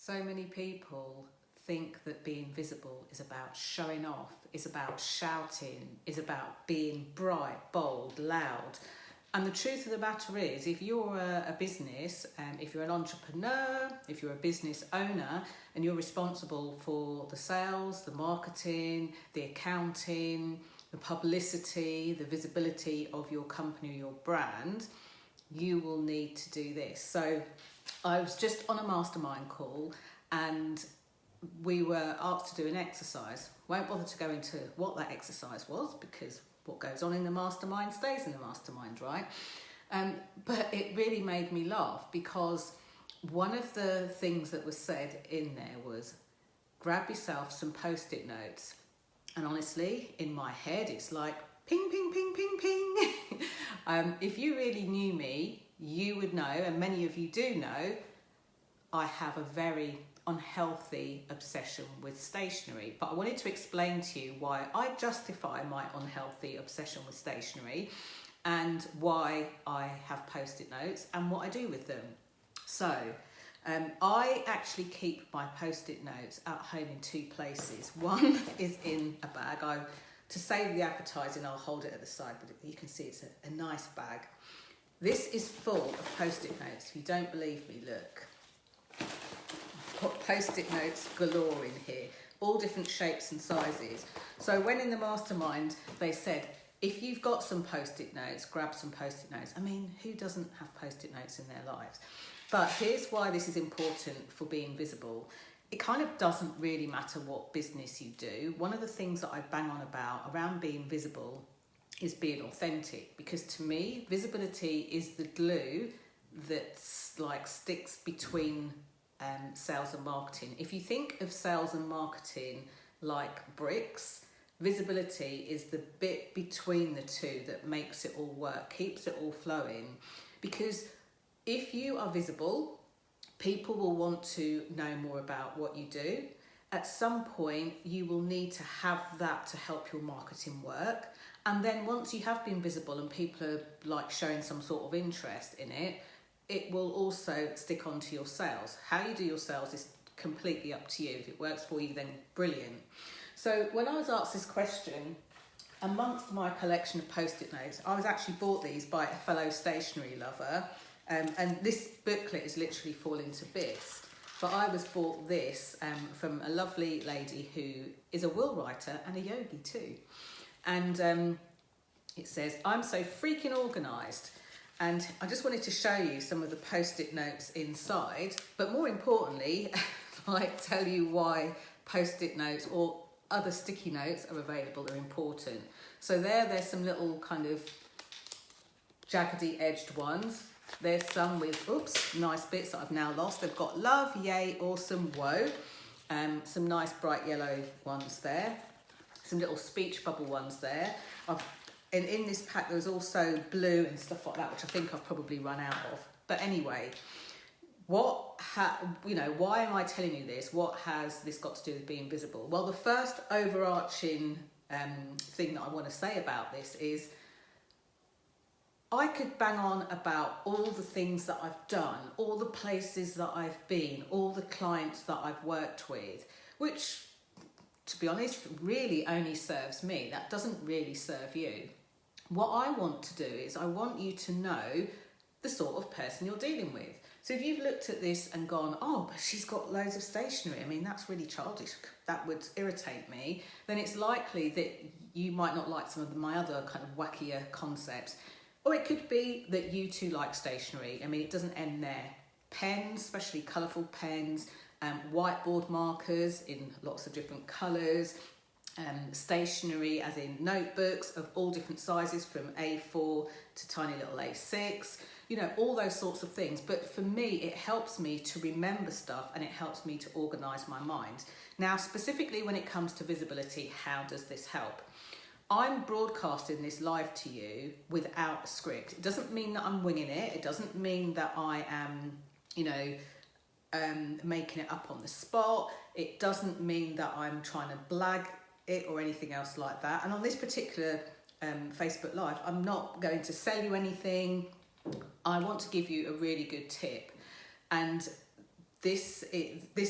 So many people think that being visible is about showing off, is about shouting, is about being bright, bold, loud. And the truth of the matter is, if you're a business, if you're an entrepreneur, if you're a business owner, and you're responsible for the sales, the marketing, the accounting, the publicity, the visibility of your company or your brand, you will need to do this. So I was just on a mastermind call and we were asked to do an exercise. Won't bother to go into what that exercise was because what goes on in the mastermind stays in the mastermind, right? But it really made me laugh because one of the things that was said in there was grab yourself some post-it notes. And honestly, in my head, it's like ping, ping, ping, ping, ping. If you really knew me, you would know, and many of you do know, I have a very unhealthy obsession with stationery. But I wanted to explain to you why I justify my unhealthy obsession with stationery and why I have post-it notes and what I do with them. So, I actually keep my post-it notes at home in two places. One is in a bag. To save the advertising, I'll hold it at the side, but you can see it's a nice bag. This is full of post-it notes. If you don't believe me, look. I've got post-it notes galore in here, all different shapes and sizes. So when in the mastermind, they said, if you've got some post-it notes, grab some post-it notes. I mean, who doesn't have post-it notes in their lives? But here's why this is important for being visible. It kind of doesn't really matter what business you do. One of the things that I bang on about around being visible is being authentic, because to me, visibility is the glue that's like sticks between sales and marketing. If you think of sales and marketing like bricks, visibility is the bit between the two that makes it all work, keeps it all flowing. Because if you are visible, people will want to know more about what you do. At some point, you will need to have that to help your marketing work. And then once you have been visible and people are like showing some sort of interest in it, it will also stick onto your sales. How you do your sales is completely up to you. If it works for you, then brilliant. So when I was asked this question, amongst my collection of post-it notes, I was actually bought these by a fellow stationery lover. And this booklet is literally falling to bits. But I was bought this from a lovely lady who is a will writer and a yogi too. And it says, I'm so freaking organised. And I just wanted to show you some of the post-it notes inside, but more importantly, like tell you why post-it notes or other sticky notes are available, are important. So there's some little kind of jaggedy edged ones. There's some with, nice bits that I've now lost. They've got love, yay, awesome, whoa. Some nice bright yellow ones there. Some little speech bubble ones there. And in this pack, there's also blue and stuff like that, which I think I've probably run out of. But anyway, why am I telling you this? What has this got to do with being visible? Well, the first overarching thing that I want to say about this is I could bang on about all the things that I've done, all the places that I've been, all the clients that I've worked with, which, to be honest, really only serves me. That doesn't really serve you. What I want to do is I want you to know the sort of person you're dealing with. So if you've looked at this and gone, oh, but she's got loads of stationery, I mean, that's really childish, that would irritate me, then it's likely that you might not like some of my other kind of wackier concepts. Or it could be that you too like stationery. I mean, it doesn't end there. Pens, especially colourful pens, whiteboard markers in lots of different colours, stationery as in notebooks of all different sizes from A4 to tiny little A6, all those sorts of things. But for me, it helps me to remember stuff and it helps me to organise my mind. Now, specifically when it comes to visibility, how does this help? I'm broadcasting this live to you without a script. It doesn't mean that I'm winging it. It doesn't mean that I am, making it up on the spot. It doesn't mean that I'm trying to blag it or anything else like that. And on this particular Facebook Live, I'm not going to sell you anything. I want to give you a really good tip. And this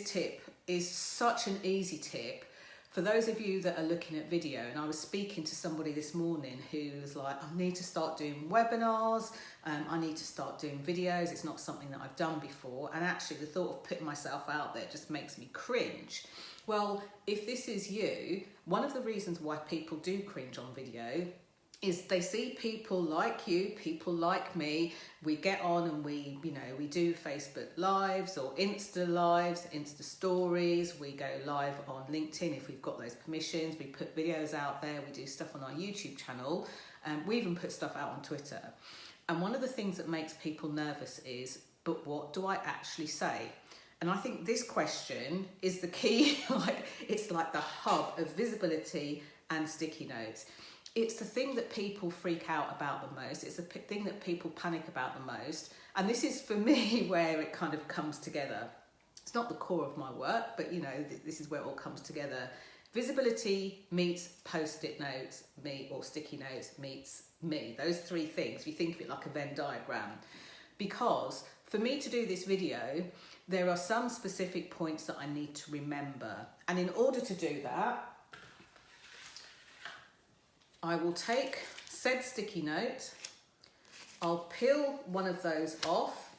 tip is such an easy tip. For those of you that are looking at video, and I was speaking to somebody this morning who was like, I need to start doing webinars, I need to start doing videos, it's not something that I've done before, and actually the thought of putting myself out there just makes me cringe. Well, if this is you, one of the reasons why people do cringe on video is they see people like you, people like me, we get on and we do Facebook lives or Insta lives, Insta stories, we go live on LinkedIn if we've got those permissions, we put videos out there, we do stuff on our YouTube channel, and we even put stuff out on Twitter. And one of the things that makes people nervous is, but what do I actually say? And I think this question is the key, it's like the hub of visibility and sticky notes. It's the thing that people freak out about the most. It's the thing that people panic about the most. And this is, for me, where it kind of comes together. It's not the core of my work, but, this is where it all comes together. Visibility meets post-it notes, or sticky notes meets me. Those three things, if you think of it like a Venn diagram. Because for me to do this video, there are some specific points that I need to remember. And in order to do that, I will take said sticky note, I'll peel one of those off,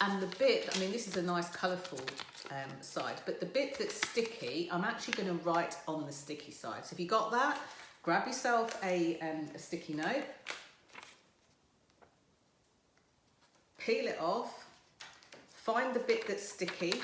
and the bit, this is a nice colourful side, but the bit that's sticky, I'm actually going to write on the sticky side. So if you got that, grab yourself a sticky note, peel it off, find the bit that's sticky,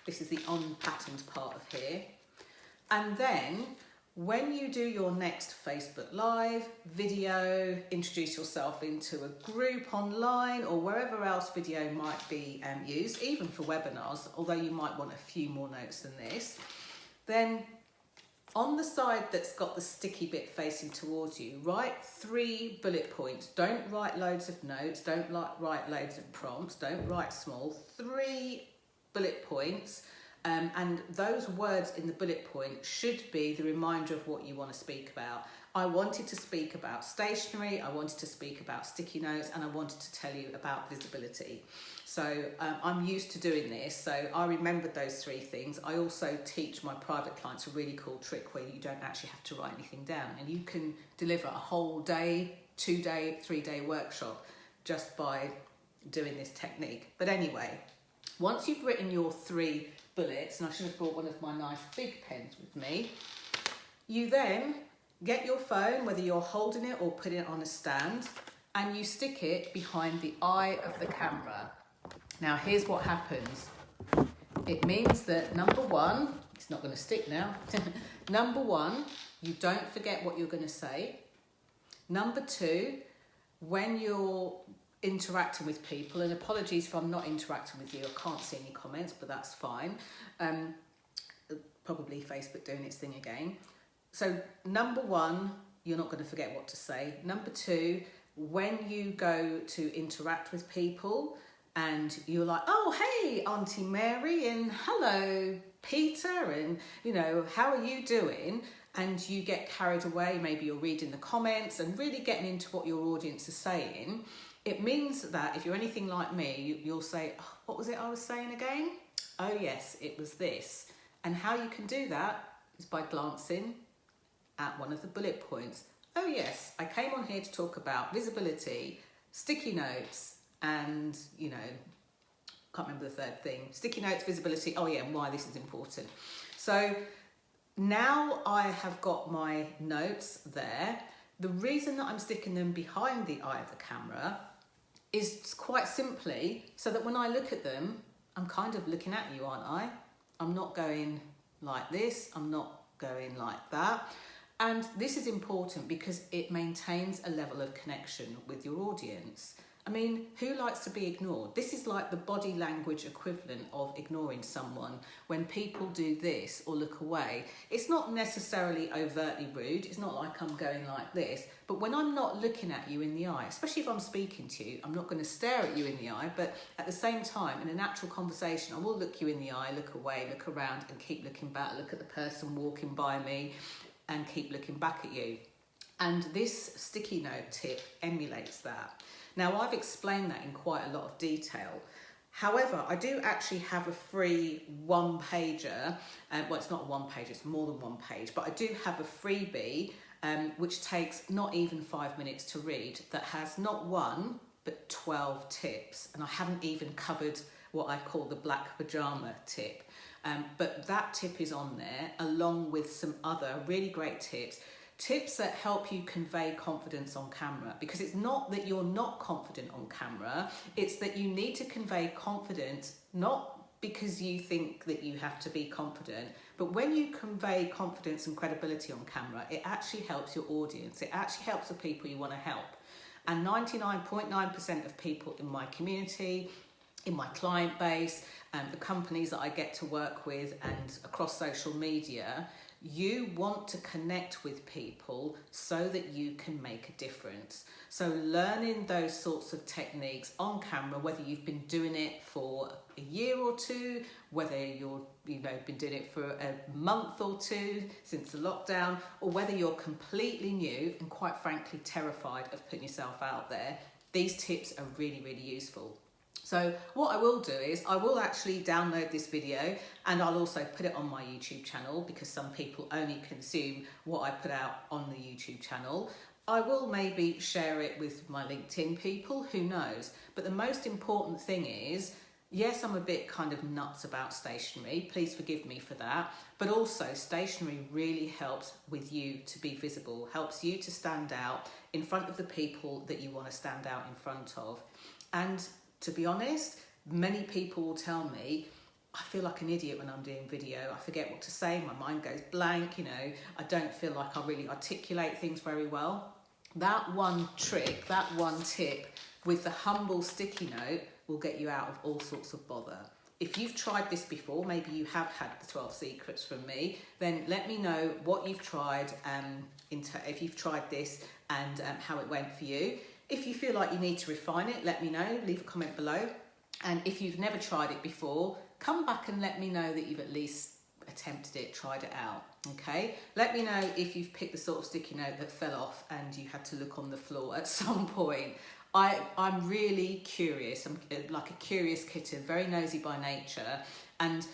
this is the unpatterned part of here, and then when you do your next Facebook Live, video, introduce yourself into a group online or wherever else video might be used, even for webinars, although you might want a few more notes than this, then on the side that's got the sticky bit facing towards you, write 3 bullet points. Don't write loads of notes, don't write loads of prompts, don't write small, 3 bullet points. And those words in the bullet point should be the reminder of what you want to speak about. I wanted to speak about stationery, I wanted to speak about sticky notes, and I wanted to tell you about visibility. So I'm used to doing this, so I remembered those 3 things. I also teach my private clients a really cool trick where you don't actually have to write anything down, and you can deliver a whole day, 2-day, 3-day workshop just by doing this technique. But anyway, once you've written your 3 bullets, and I should have brought one of my nice big pens with me, you then get your phone, whether you're holding it or putting it on a stand, and you stick it behind the eye of the camera. Now here's what happens. It means that number 1, it's not going to stick now, number 1, you don't forget what you're going to say. Number 2, when you're interacting with people, and apologies if I'm not interacting with you, I can't see any comments, but that's fine. Probably Facebook doing its thing again. So number 1, you're not going to forget what to say. Number 2, when you go to interact with people and you're like, oh, hey, Auntie Mary, and hello, Peter, and, how are you doing? And you get carried away, maybe you're reading the comments and really getting into what your audience is saying. It means that if you're anything like me, you'll say, oh, what was it I was saying again? Oh yes, it was this. And how you can do that is by glancing at one of the bullet points. Oh yes, I came on here to talk about visibility, sticky notes, and, can't remember the third thing. Sticky notes, visibility, oh yeah, and why this is important. So now I have got my notes there. The reason that I'm sticking them behind the eye of the camera is quite simply so that when I look at them, I'm kind of looking at you, aren't I? I'm not going like this, I'm not going like that. And this is important because it maintains a level of connection with your audience. I mean, who likes to be ignored? This is like the body language equivalent of ignoring someone. When people do this or look away, it's not necessarily overtly rude. It's not like I'm going like this. But when I'm not looking at you in the eye, especially if I'm speaking to you, I'm not going to stare at you in the eye. But at the same time, in a natural conversation, I will look you in the eye, look away, look around and keep looking back, look at the person walking by me and keep looking back at you. And this sticky note tip emulates that. Now, I've explained that in quite a lot of detail. However, I do actually have a free one-pager. Well, it's not a one-pager, it's more than one page, but I do have a freebie which takes not even 5 minutes to read, that has not one, but 12 tips. And I haven't even covered what I call the black pajama tip. But that tip is on there, along with some other really great tips that help you convey confidence on camera, because it's not that you're not confident on camera, it's that you need to convey confidence, not because you think that you have to be confident, but when you convey confidence and credibility on camera, it actually helps your audience, it actually helps the people you want to help. And 99.9% of people in my community, in my client base, the companies that I get to work with and across social media, you want to connect with people so that you can make a difference. So learning those sorts of techniques on camera, whether you've been doing it for a year or two, whether you've been doing it for a month or two since the lockdown, or whether you're completely new and quite frankly terrified of putting yourself out there, these tips are really, really useful. So what I will do is I will actually download this video, and I'll also put it on my YouTube channel, because some people only consume what I put out on the YouTube channel. I will maybe share it with my LinkedIn people, who knows? But the most important thing is, yes, I'm a bit kind of nuts about stationery, please forgive me for that, but also stationery really helps with you to be visible, helps you to stand out in front of the people that you want to stand out in front of. And to be honest, many people will tell me, I feel like an idiot when I'm doing video. I forget what to say, my mind goes blank, I don't feel like I really articulate things very well. That one trick, that one tip with the humble sticky note will get you out of all sorts of bother. If you've tried this before, maybe you have had the 12 secrets from me, then let me know what you've tried, if you've tried this and how it went for you. If you feel like you need to refine it, let me know, leave a comment below. And if you've never tried it before, come back and let me know that you've at least attempted it, tried it out, okay? Let me know if you've picked the sort of sticky note that fell off and you had to look on the floor at some point. I'm really curious, I'm like a curious kitten, very nosy by nature, and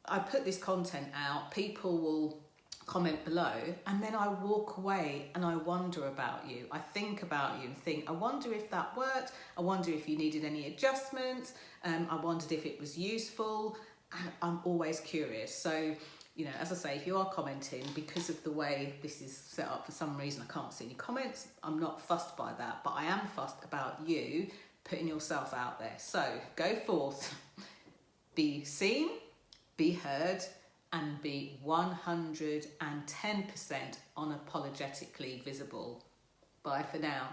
I put this content out, people will comment below, and then I walk away and I wonder about you. I think about you and think, I wonder if that worked, I wonder if you needed any adjustments, I wondered if it was useful, and I'm always curious. So, as I say, if you are commenting, because of the way this is set up, for some reason I can't see any comments, I'm not fussed by that, but I am fussed about you putting yourself out there. So go forth, be seen, be heard, and be 110% unapologetically visible. Bye for now.